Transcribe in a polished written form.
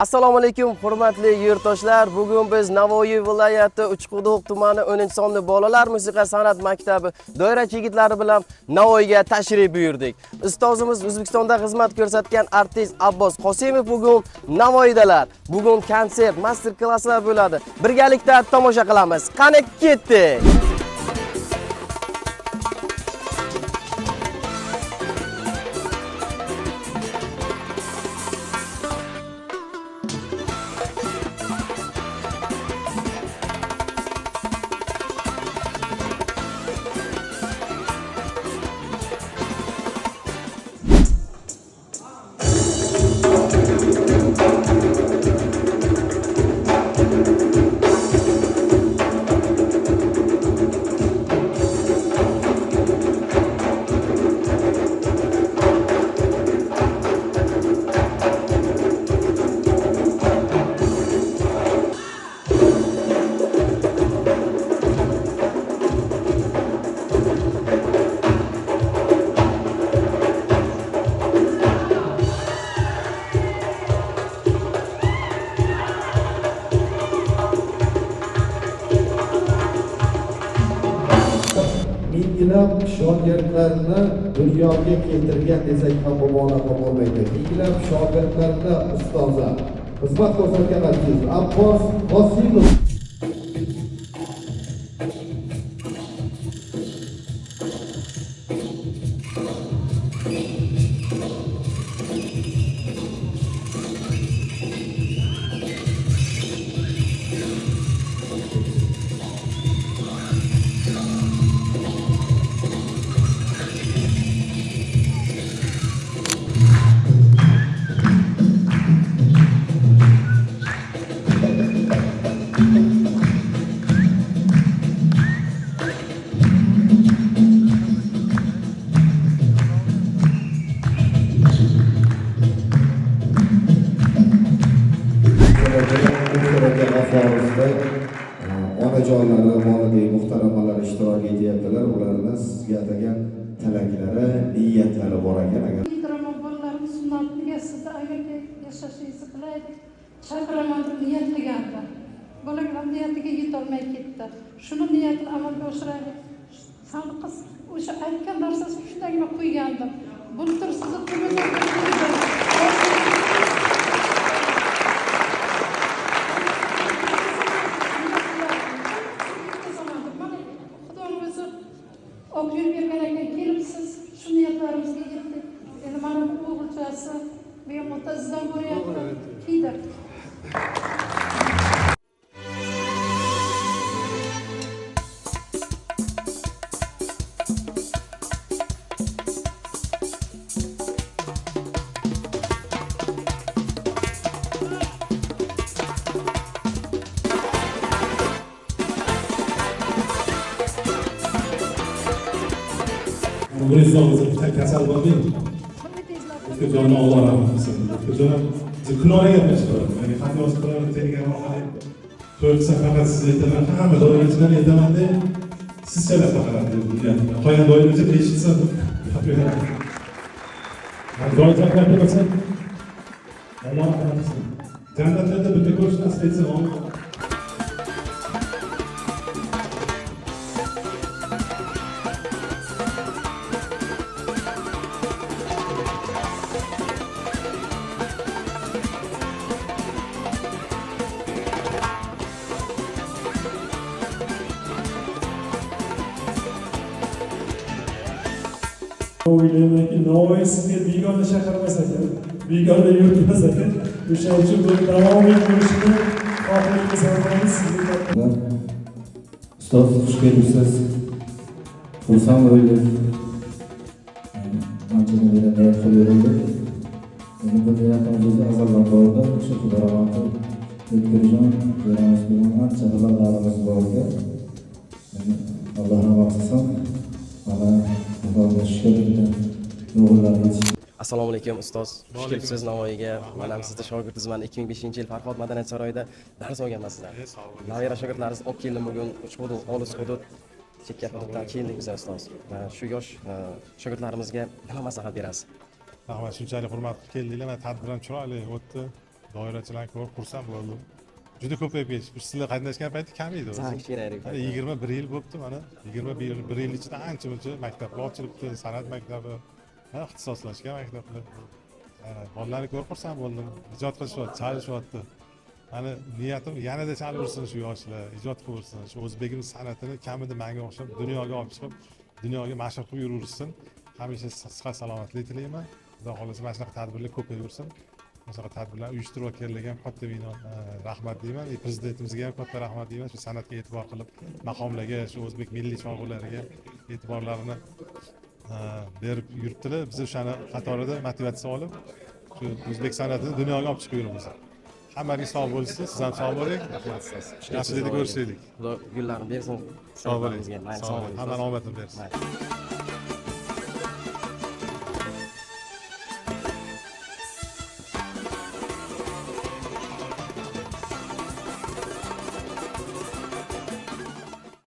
Assalomu alaykum hurmatli yurtdoshlar. Bugun biz Navoiy viloyati Uchquduq tumani 10-sonli bolalar musiqa san'at maktabi doirachi yigitlari bilan Navoiyga tashrif buyurdik. Ustozimiz O'zbekistonda xizmat ko'rsatgan artist Abbos Qosimov bugun Navoiydalar. Bugun konsert, master-klasslar bo'ladi. Birgalikda tomosha qilamiz. Qani ketdik. Minglab shogirdlarni dunyoga keltirgan desak ham mubolag'a bo'lmaydi. Minglab shogirdlarni ustozi, xizmat ko'rsatgan artist Abbos Qosimov. Onajonlari, volidey muhtaramalar ishtirok etyaptilar. Ularning sizga atagan tilaklari, niyatlari bor ekan. Agar bolalarimiz sunnatiga sizda agarga yashashingizni qilaylik, chaqiraman deb niyat qilgandim. Bolalar niyatiga yetolmay ketdi. Shuni niyatini amalga oshiraylik. Sani qiz o'sha aytgan narsasini shundagina qo'ygandim. Bultur sizni qo'ymagan. Oq yo'l bergan ekan, kelibsiz, shu niyatlarimizga yetdik. Endi mana bu o'g'ilchasi bemutazidan bo'lyapti. Kiydir. O'zbekistonda bitta kasal bo'ldi. O'zbekistonda Alloh rahmat qilsin. O'zbekistonda kinoga gaplashib ya'ni xat yozib turadi, telegram orqali. To'rtsa faqat siz aytaman, hamma doirachilar aytaman deb sizchalar faqat deyapti. Qolgan doirachi eshitsa gapiradi. Doirachilar gapirsa Alloh rahmat qilsin. Jannatlarda bitta ko'rishni nasib etsin. O'ylaymanki, Navoiy sizga begona shahar emas ekan, begona yurt emas ekan. O'shaning uchun bu davom ettirishni xohlaymiz hamamiz sizga. ustoz xush kelibsiz. Xursand bo'ldik. Anchagina niyat qilib yurdik. Endi bu niyatimiz o'zi azaldan bordi. O'sha Xudo rahmat O'tkirjon beramiz bilan ancha xabarlarimiz bor edi. Alloh rahmat qilsin. Mana Xudoga shukr bilan o'g'illarimiz. Assalomu alaykum ustoz. Xush kelibsiz Navoiyga. Mana sizda shogirdingizman 2005-yil Farhod madaniyat saroyida dars olganmansizlar. Navoiy shogirdlaringiz olib keldim bugun Uchquduq, olis hudud chekka hududdan keldik biz ustoz. Shu yosh shogirdlarimizga nima maslahat berasiz? Rahmat, shunchalik hurmat qilib keldinglar. Tadbir ham chiroyli o'tdi. doirachilarni ko'rib xursand bo'ldim. Juda ko'payib ketdi. Sizlar qatnashgan payti kam edi o'zi. Sal kichkinaroq. Mana 21 yil bo'libdi mana. 21 yil ichida ancha-muncha maktablar ochilibdi, san'at maktabi, ixtisoslashgan maktablar. Bolalarni ko'rib xursand bo'ldim. Ijod qilishyapti, chalishhyapti. Mana niyatim yanada chalversin shu yoshlar, ijod qilsin. Shu o'zbegimiz san'atini kamida menga o'xshab dunyoga olib chiqib, dunyoga mashhur qilib yuraversin. Hamisha sihat salomatlik tilayman. Xudo xolasa mana shunaqa tadbirlar ko'payaversin. Shunaqa tadbirlar uyushtirayotganlarga ham katta rahmat deyman. Prezidentimizga ham katta rahmat deyman. Shu san'atga e'tibor qilib, maqomlarga, shu o'zbek milliy cholg'ulariga e'tiborlarini berib yuribdilar. Biz o'shani qatorida motivatsiya olib, shu o'zbek san'atini dunyoga olib chiqib yuramiz. Hammangiz sog' bo'lsin, siz ham sog' bo'ling. Yaxshilikda ko'rishaylik. Xudo kunlarni bersin. Sog' bo'ling. Hammani omadini bersin.